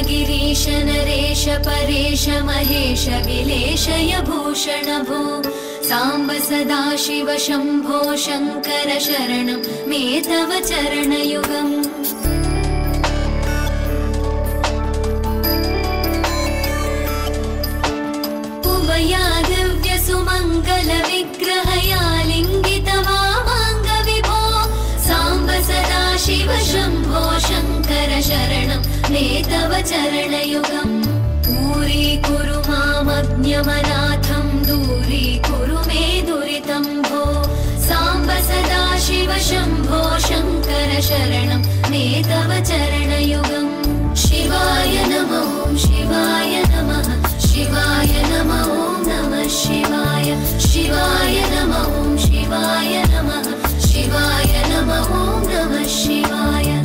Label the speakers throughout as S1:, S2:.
S1: गिरीश नरेश परेश महेश विलेशय भूषण भो साम्ब सदाशिव शम्भो शङ्कर शरणं मे तव चरणयुगम् उमया दिव्य सुमङ्गल विग्रहया लिङ्गित वामाङ्ग विभो साम्ब सदाशिव शम्भो शङ्कर शरणं मे तव चरणयुगम् दूरीकुरु मामज्ञमनाथं दूरीकुरु मे दुरितं भो साम्ब सदाशिव शम्भो शङ्कर शरणं मे तव चरणयुगम् शिवाय नमः शिवाय नमः शिवाय नमः नमः शिवाय शिवाय नमः शिवाय नमः शिवाय नमः नमः शिवाय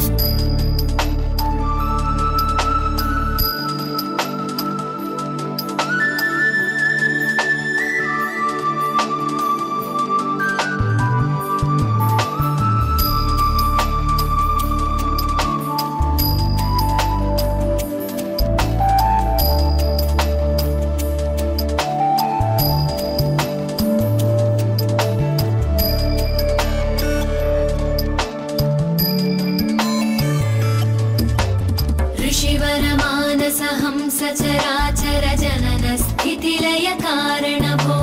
S1: सचराचर जनन स्थितिलय कारण भो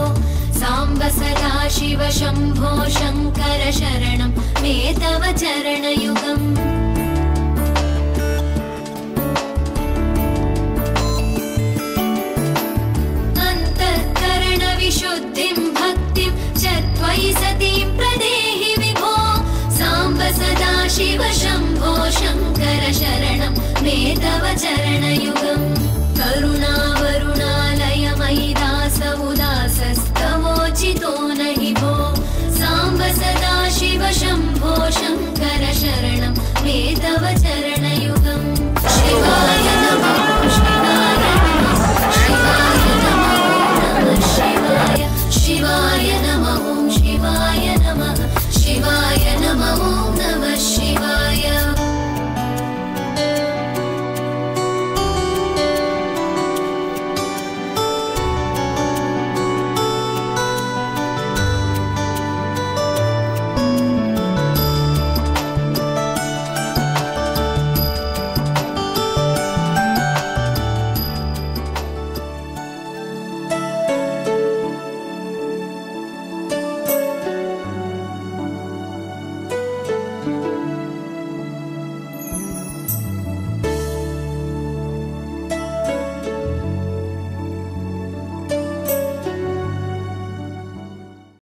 S1: साम्ब सदाशिव शम्भो शङ्कर शरणं मे तव चरणयुगम्